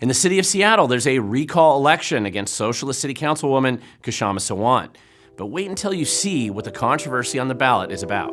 In the city of Seattle, there's a recall election against Socialist City Councilwoman Kshama Sawant. But wait until you see what the controversy on the ballot is about.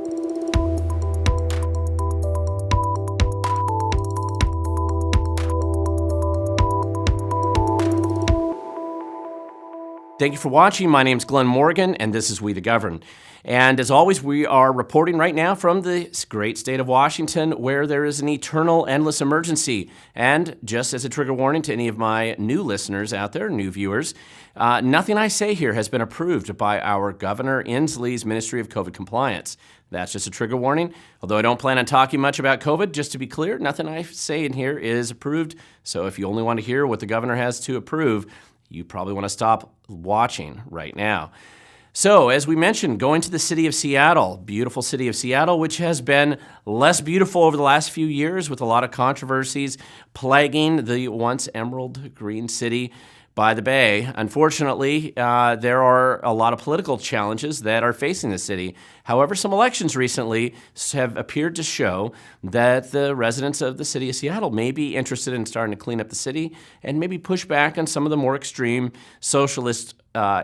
Thank you for watching. My name's Glen Morgan, and this is We the Govern. And as always, we are reporting right now from the great state of Washington, where there is an eternal, endless emergency. And just as a trigger warning to any of my new listeners out there, new viewers, nothing I say here has been approved by our Governor Inslee's Ministry of COVID Compliance. That's just a trigger warning. Although I don't plan on talking much about COVID, just to be clear, nothing I say in here is approved. So if you only want to hear what the governor has to approve, you probably want to stop watching right now. So, as we mentioned, going to the city of Seattle, beautiful city of Seattle, which has been less beautiful over the last few years with a lot of controversies plaguing the once emerald green city by the bay. Unfortunately, there are a lot of political challenges that are facing the city. However, some elections recently have appeared to show that the residents of the city of Seattle may be interested in starting to clean up the city and maybe push back on some of the more extreme socialist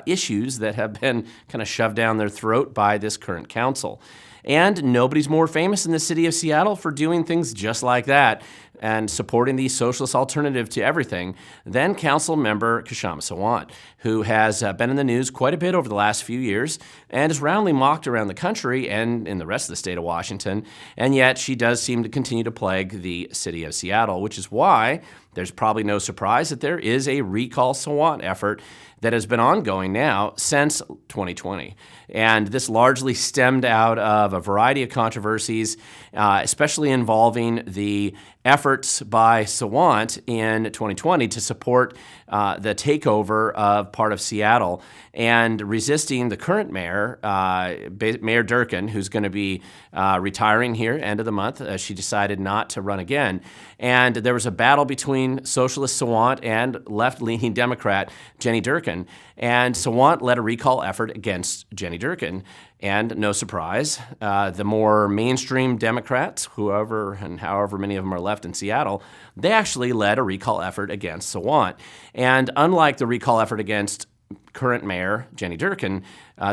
issues that have been kind of shoved down their throat by this current council. And nobody's more famous in the city of Seattle for doing things just like that and supporting the socialist alternative to everything than Council Member Kshama Sawant, who has been in the news quite a bit over the last few years and is roundly mocked around the country and in the rest of the state of Washington. And yet she does seem to continue to plague the city of Seattle, which is why there's probably no surprise that there is a Recall Sawant effort that has been ongoing now since 2020. And this largely stemmed out of a variety of controversies, especially involving the efforts by Sawant in 2020 to support the takeover of part of Seattle and resisting the current mayor, Mayor Durkin, who's going to be retiring here end of the month. She decided not to run again. And there was a battle between Socialist Sawant and left-leaning Democrat Jenny Durkin. And Sawant led a recall effort against Jenny Durkin. And no surprise, the more mainstream Democrats, whoever and however many of them are left in Seattle, they actually led a recall effort against Sawant. And unlike the recall effort against current mayor Jenny Durkin,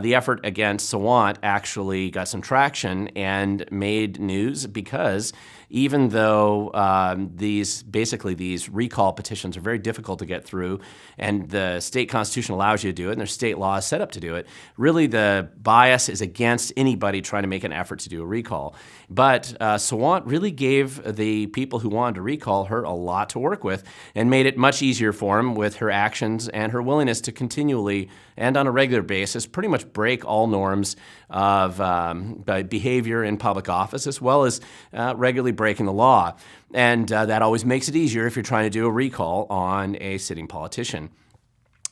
the effort against Sawant actually got some traction and made news because even though these recall petitions are very difficult to get through and the state constitution allows you to do it and there's state laws set up to do it, really the bias is against anybody trying to make an effort to do a recall. But Sawant really gave the people who wanted to recall her a lot to work with and made it much easier for them with her actions and her willingness to continually and on a regular basis pretty much break all norms of behavior in public office as well as regularly breaking the law. And that always makes it easier if you're trying to do a recall on a sitting politician.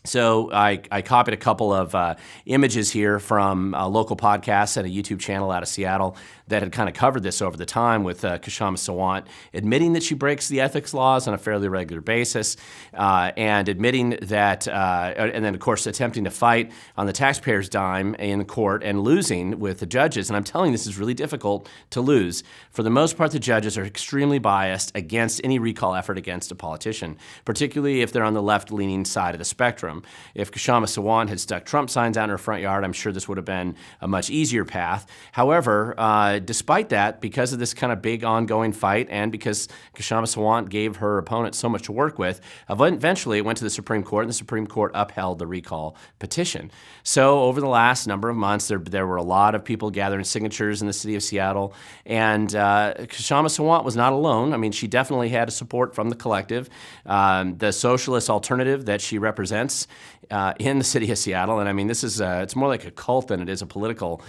So I copied a couple of images here from local podcasts and a YouTube channel out of Seattle that had kind of covered this over the time with Kshama Sawant admitting that she breaks the ethics laws on a fairly regular basis and admitting that, and then of course attempting to fight on the taxpayers' dime in court and losing with the judges. And I'm telling you, this is really difficult to lose. For the most part, the judges are extremely biased against any recall effort against a politician, particularly if they're on the left-leaning side of the spectrum. If Kshama Sawant had stuck Trump signs out in her front yard, I'm sure this would have been a much easier path. However, despite that, because of this kind of big ongoing fight and because Kshama Sawant gave her opponent so much to work with, eventually it went to the Supreme Court and the Supreme Court upheld the recall petition. So over the last number of months, there were a lot of people gathering signatures in the city of Seattle, and Kshama Sawant was not alone. I mean, she definitely had support from the collective, the socialist alternative that she represents in the city of Seattle. And I mean, this is it's more like a cult than it is a political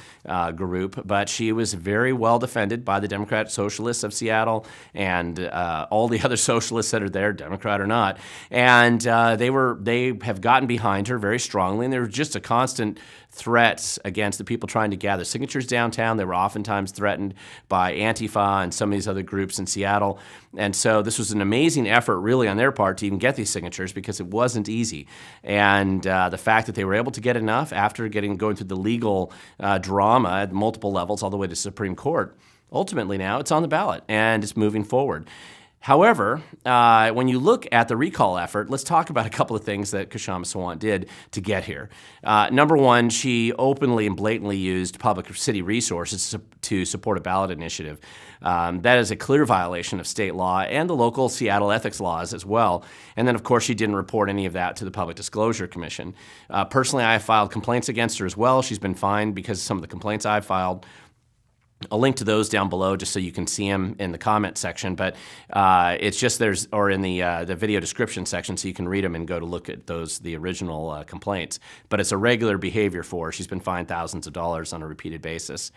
group, but she was very well defended by the Democrat Socialists of Seattle and all the other socialists that are there, Democrat or not. And they have gotten behind her very strongly, and there was just a constant threats against the people trying to gather signatures downtown. They were oftentimes threatened by Antifa and some of these other groups in Seattle. And so this was an amazing effort really on their part to even get these signatures because it wasn't easy. And the fact that they were able to get enough after going through the legal drama at multiple levels all the way to Supreme Court, ultimately now it's on the ballot and it's moving forward. However, when you look at the recall effort, let's talk about a couple of things that Kshama Sawant did to get here. Number one, she openly and blatantly used public city resources to support a ballot initiative. That is a clear violation of state law and the local Seattle ethics laws as well. And then, of course, she didn't report any of that to the Public Disclosure Commission. Personally, I have filed complaints against her as well. She's been fined because of some of the complaints I've filed. I'll link to those down below just so you can see them in the comment section, but it's just or in the video description section, so you can read them and go to look at the original complaints. But it's a regular behavior for her. She's been fined thousands of dollars on a repeated basis.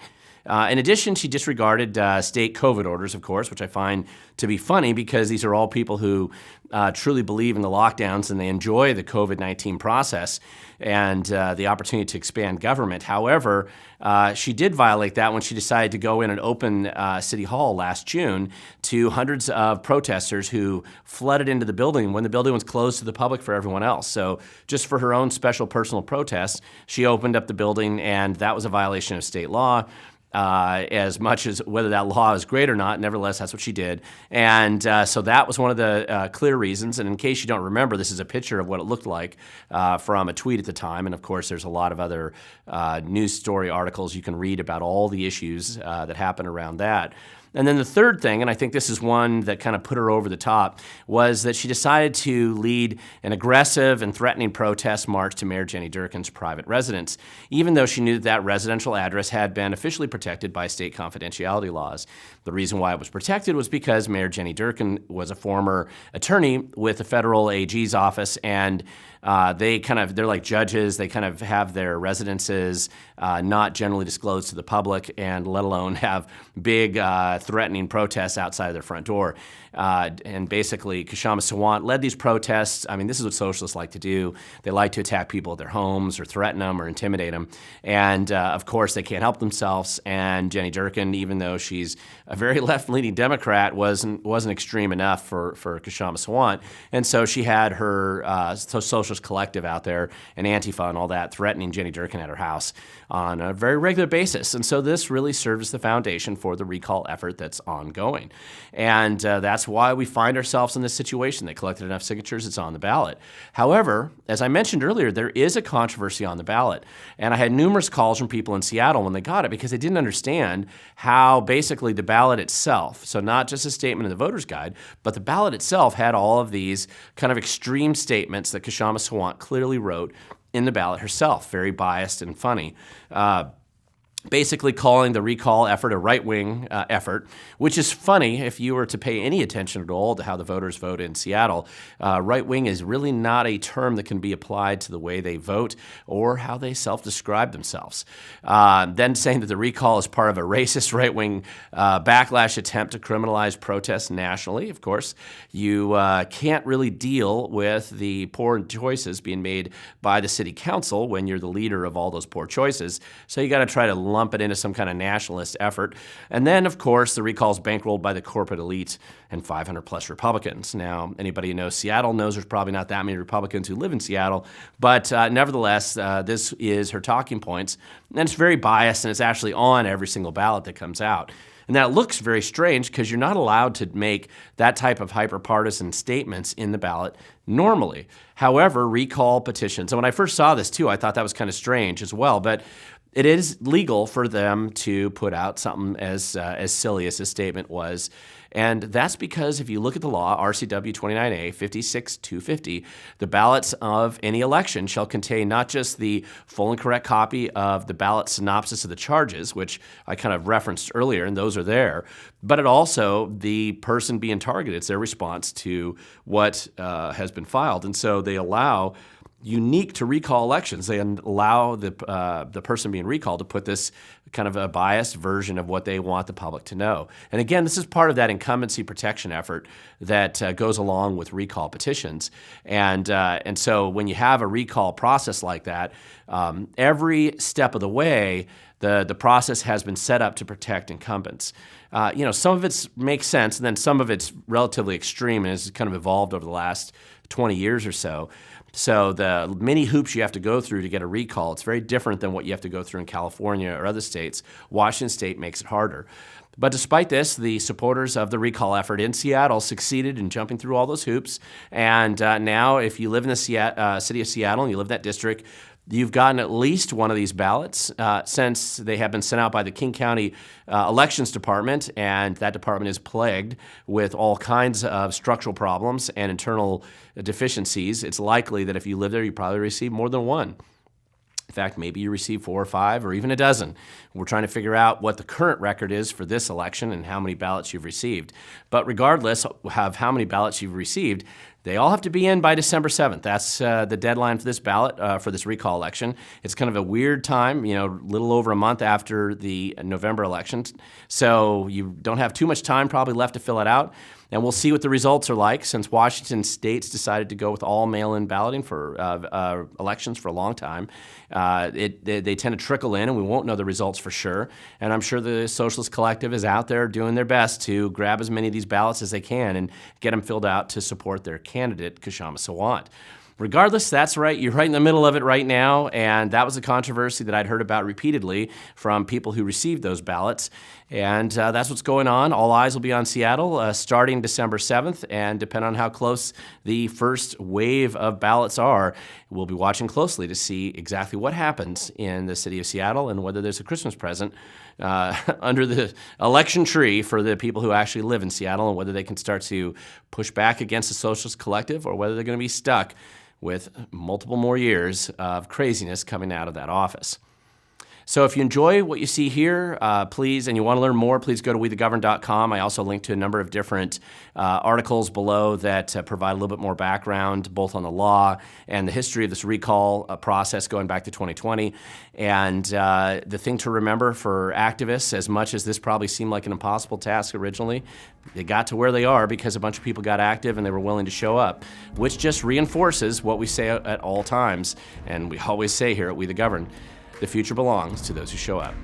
In addition, she disregarded state COVID orders, of course, which I find to be funny because these are all people who truly believe in the lockdowns and they enjoy the COVID-19 process and the opportunity to expand government. However, she did violate that when she decided to go in and open City Hall last June to hundreds of protesters who flooded into the building when the building was closed to the public for everyone else. So just for her own special personal protest, she opened up the building, and that was a violation of state law. As much as whether that law is great or not, nevertheless, that's what she did. And so that was one of the clear reasons. And in case you don't remember, this is a picture of what it looked like from a tweet at the time. And of course, there's a lot of other news story articles you can read about all the issues that happen around that. And then the third thing, and I think this is one that kind of put her over the top, was that she decided to lead an aggressive and threatening protest march to Mayor Jenny Durkan's private residence, even though she knew that that residential address had been officially protected by state confidentiality laws. The reason why it was protected was because Mayor Jenny Durkan was a former attorney with the federal AG's office, and they're like judges. They kind of have their residences not generally disclosed to the public, and let alone have big threatening protests outside of their front door. And basically, Kshama Sawant led these protests. I mean, this is what socialists like to do. They like to attack people at their homes or threaten them or intimidate them. And of course, they can't help themselves. And Jenny Durkan, even though she's a very left-leaning Democrat, wasn't extreme enough for Kshama Sawant. And so she had her socialist collective out there and Antifa and all that threatening Jenny Durkan at her house on a very regular basis. And so this really serves as the foundation for the recall effort that's ongoing. And that's why we find ourselves in this situation. They collected enough signatures, it's on the ballot. However, as I mentioned earlier, there is a controversy on the ballot. And I had numerous calls from people in Seattle when they got it because they didn't understand how basically the ballot itself, so not just a statement in the voter's guide, but the ballot itself had all of these kind of extreme statements that Kshama Sawant clearly wrote in the ballot herself, very biased and funny. Basically calling the recall effort a right-wing effort, which is funny if you were to pay any attention at all to how the voters vote in Seattle. Right-wing is really not a term that can be applied to the way they vote or how they self-describe themselves. Then saying that the recall is part of a racist right-wing backlash attempt to criminalize protests nationally. Of course, you can't really deal with the poor choices being made by the city council when you're the leader of all those poor choices. So you got to try to lump it into some kind of nationalist effort. And then, of course, the recall is bankrolled by the corporate elite and 500 plus Republicans. Now, anybody who knows Seattle knows there's probably not that many Republicans who live in Seattle, but nevertheless, this is her talking points. And it's very biased, and it's actually on every single ballot that comes out. And that looks very strange because you're not allowed to make that type of hyper-partisan statements in the ballot normally. However, recall petitions, and when I first saw this too, I thought that was kind of strange as well, but it is legal for them to put out something as silly as this statement was. And that's because if you look at the law, RCW 29A 56250, the ballots of any election shall contain not just the full and correct copy of the ballot synopsis of the charges, which I kind of referenced earlier, and those are there, but it also the person being targeted. It's their response to what has been filed. And so they allow, unique to recall elections, they allow the person being recalled to put this kind of a biased version of what they want the public to know. And again, this is part of that incumbency protection effort that goes along with recall petitions. And so when you have a recall process like that, every step of the way, the process has been set up to protect incumbents. Some of it makes sense, and then some of it's relatively extreme and has kind of evolved over the last 20 years or so. So the many hoops you have to go through to get a recall, it's very different than what you have to go through in California or other states. Washington State makes it harder. But despite this, the supporters of the recall effort in Seattle succeeded in jumping through all those hoops. And now, if you live in the city of Seattle and you live in that district, you've gotten at least one of these ballots since they have been sent out by the King County Elections Department, and that department is plagued with all kinds of structural problems and internal deficiencies. It's likely that if you live there, you probably receive more than one. In fact, maybe you receive 4 or 5 or even a dozen. We're trying to figure out what the current record is for this election and how many ballots you've received. But regardless of how many ballots you've received, they all have to be in by December 7th. That's the deadline for this ballot, for this recall election. It's kind of a weird time, a little over a month after the November election. So you don't have too much time probably left to fill it out. And we'll see what the results are like, since Washington states decided to go with all mail-in balloting for elections for a long time. They tend to trickle in, and we won't know the results for sure. And I'm sure the Socialist Collective is out there doing their best to grab as many of these ballots as they can and get them filled out to support their candidate, Kshama Sawant. Regardless, that's right. You're right in the middle of it right now, and that was a controversy that I'd heard about repeatedly from people who received those ballots. And that's what's going on. All eyes will be on Seattle starting December 7th, and depending on how close the first wave of ballots are, we'll be watching closely to see exactly what happens in the city of Seattle and whether there's a Christmas present under the election tree for the people who actually live in Seattle, and whether they can start to push back against the Socialist Collective or whether they're going to be stuck with multiple more years of craziness coming out of that office. So if you enjoy what you see here, please, and you want to learn more, please go to wethegovern.com. I also link to a number of different articles below that provide a little bit more background, both on the law and the history of this recall process going back to 2020. And the thing to remember for activists, as much as this probably seemed like an impossible task originally, they got to where they are because a bunch of people got active and they were willing to show up, which just reinforces what we say at all times. And we always say here at We the Govern, the future belongs to those who show up.